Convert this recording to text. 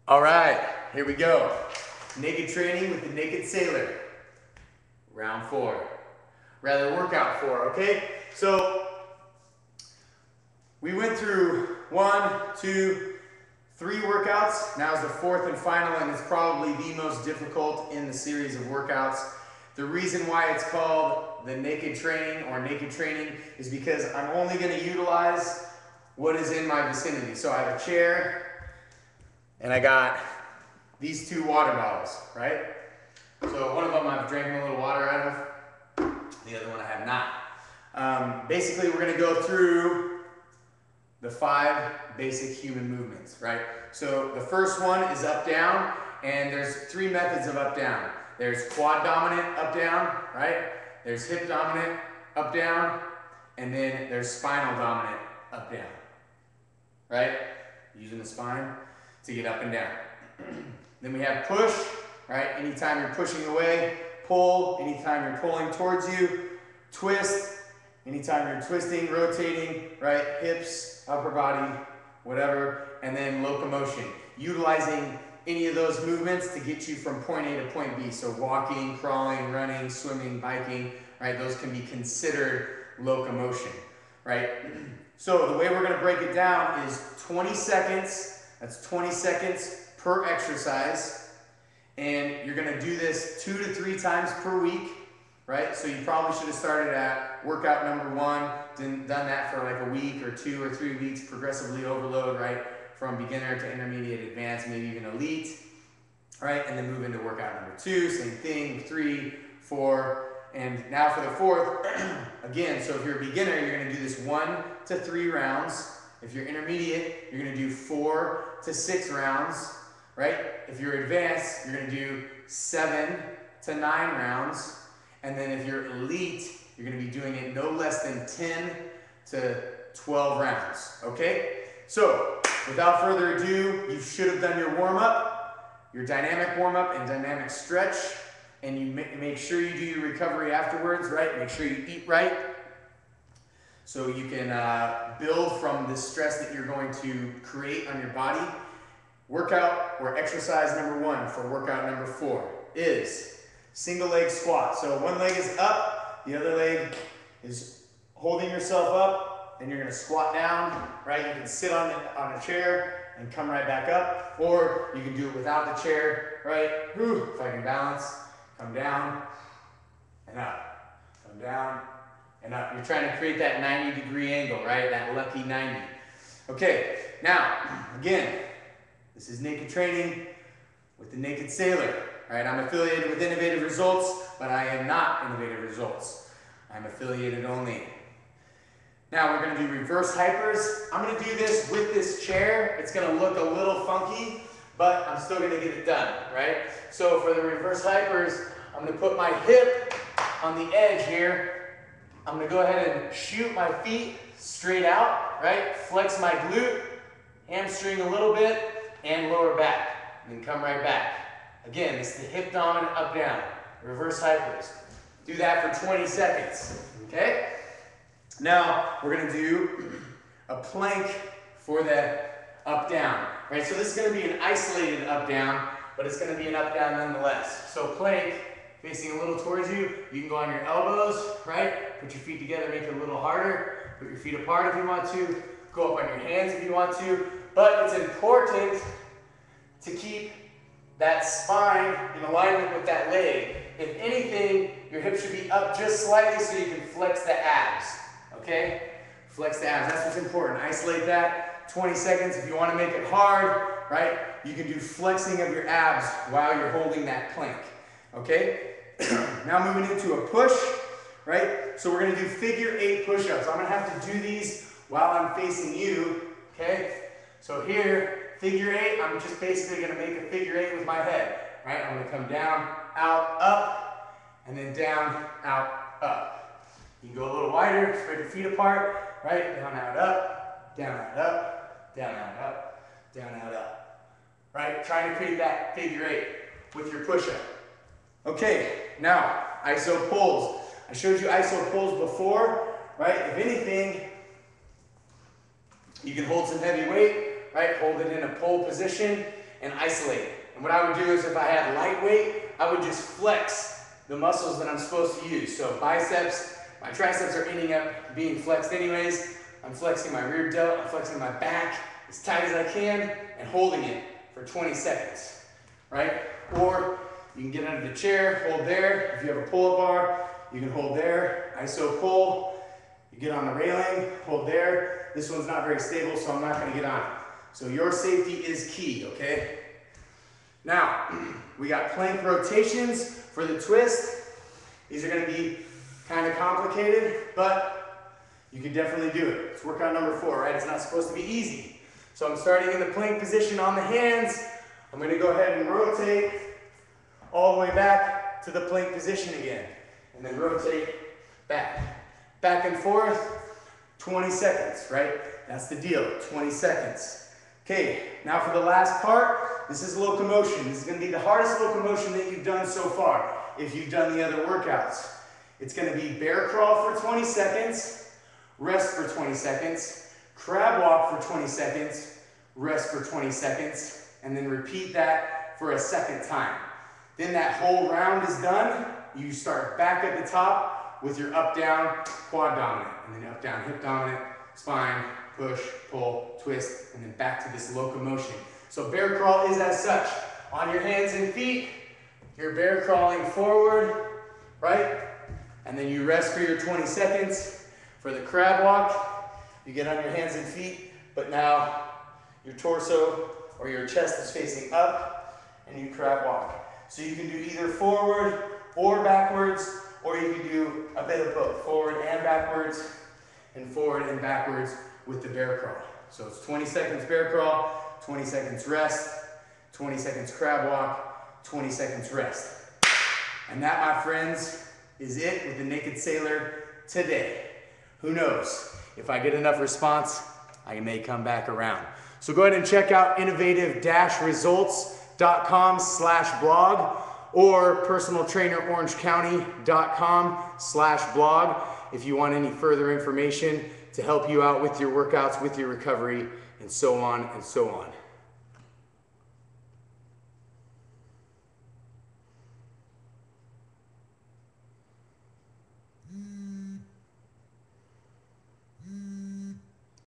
All right, here we go. Naked training with the Naked Sailor. Round 4. Rather, workout 4, okay? So, we went through 1, 2, 3 workouts. Now is the 4th and final, and it's probably the most difficult in the series of workouts. The reason why it's called the naked training or naked training is because I'm only going to utilize what is in my vicinity. So I have a chair, and I got these 2 water bottles, right? So one of them I've drank a little water out of, the other one I have not. Basically, we're gonna go through the 5 basic human movements, right? So the first one is up, down, and there's 3 methods of up, down. There's quad dominant, up, down, right? There's hip dominant, up, down, and then there's spinal dominant, up, down, right? Using the spine to get up and down. Then we have push, right? Anytime you're pushing away, pull, anytime you're pulling towards you, twist, anytime you're twisting, rotating, right? Hips, upper body, whatever, and then locomotion. Utilizing any of those movements to get you from point A to point B. So walking, crawling, running, swimming, biking, right? Those can be considered locomotion, right? So the way we're gonna break it down is 20 seconds. That's 20 seconds per exercise, and you're gonna do this 2 to 3 times per week, right? So you probably should have started at workout number 1, done that for like a week or 2 or 3 weeks, progressively overload, right? From beginner to intermediate, advanced, maybe even elite, right? And then move into workout number 2, same thing, 3, 4, and now for the 4th, again, so if you're a beginner, you're gonna do this 1 to 3 rounds. If you're intermediate, you're gonna do 4 to 6 rounds, right? If you're advanced, you're gonna do 7 to 9 rounds. And then if you're elite, you're gonna be doing it no less than 10 to 12 rounds, okay? So, without further ado, you should have done your warm-up, your dynamic warm-up and dynamic stretch, and you make sure you do your recovery afterwards, right? Make sure you eat right, so you can build from the stress that you're going to create on your body. Workout or exercise number 1 for workout number 4 is single leg squat. So one leg is up, the other leg is holding yourself up, and you're gonna squat down, right? You can sit on a chair and come right back up, or you can do it without the chair, right? If I can balance, come down and up, come down and up. You're trying to create that 90-degree angle, right? That lucky 90. Okay, now, again, this is naked training with the Naked Sailor, right? I'm affiliated with Innovative Results, but I am not Innovative Results. I'm affiliated only. Now we're gonna do reverse hypers. I'm gonna do this with this chair. It's gonna look a little funky, but I'm still gonna get it done, right? So for the reverse hypers, I'm gonna put my hip on the edge here. I'm gonna go ahead and shoot my feet straight out, right? Flex my glute, hamstring a little bit, and lower back, and then come right back. Again, it's the hip dominant up down, reverse hypers. Do that for 20 seconds, okay? Now, we're gonna do a plank for the up down, right? So this is gonna be an isolated up down, but it's gonna be an up down nonetheless. So plank, facing a little towards you, you can go on your elbows, right? Put your feet together, make it a little harder. Put your feet apart if you want to. Go up on your hands if you want to. But it's important to keep that spine in alignment with that leg. If anything, your hips should be up just slightly so you can flex the abs, okay? Flex the abs, that's what's important. Isolate that, 20 seconds. If you want to make it hard, right, you can do flexing of your abs while you're holding that plank, okay? Now moving into a push, right? So we're gonna do figure 8 push-ups. I'm gonna have to do these while I'm facing you, okay? So here, figure 8, I'm just basically gonna make a figure 8 with my head, right? I'm gonna come down, out, up, and then down, out, up. You can go a little wider, spread your feet apart, right? Down, out, up, down, out, up, down, out, up, down, out, up, right? Trying to create that figure 8 with your push-up. Okay, now, iso pulls. I showed you iso pulls before, right? If anything, you can hold some heavy weight, right? Hold it in a pull position, and isolate. And what I would do is if I had light weight, I would just flex the muscles that I'm supposed to use. So biceps, my triceps are ending up being flexed anyways. I'm flexing my rear delt, I'm flexing my back as tight as I can and holding it for 20 seconds, right? Or you can get under the chair, hold there. If you have a pull-up bar, you can hold there, iso pull. You get on the railing, hold there. This one's not very stable, so I'm not gonna get on it. So your safety is key, okay? Now, we got plank rotations for the twist. These are gonna be kind of complicated, but you can definitely do it. It's workout number 4, right? It's not supposed to be easy. So I'm starting in the plank position on the hands. I'm gonna go ahead and rotate all the way back to the plank position again. And then rotate back. Back and forth, 20 seconds, right? That's the deal, 20 seconds. Okay, now for the last part, this is locomotion. This is gonna be the hardest locomotion that you've done so far if you've done the other workouts. It's gonna be bear crawl for 20 seconds, rest for 20 seconds, crab walk for 20 seconds, rest for 20 seconds, and then repeat that for a second time. Then that whole round is done. You start back at the top with your up, down, quad dominant, and then up, down, hip dominant, spine, push, pull, twist, and then back to this locomotion. So bear crawl is as such. On your hands and feet, you're bear crawling forward, right? And then you rest for your 20 seconds. For the crab walk, you get on your hands and feet, but now your torso or your chest is facing up, and you crab walk. So you can do either forward or backwards, or you can do a bit of both, forward and backwards with the bear crawl. So it's 20 seconds bear crawl, 20 seconds rest, 20 seconds crab walk, 20 seconds rest. And that, my friends, is it with the Naked Sailor today. Who knows? If I get enough response, I may come back around. So go ahead and check out innovative-results.com/blog or personaltrainerorangecounty.com/blog if you want any further information to help you out with your workouts, with your recovery, and so on and so on.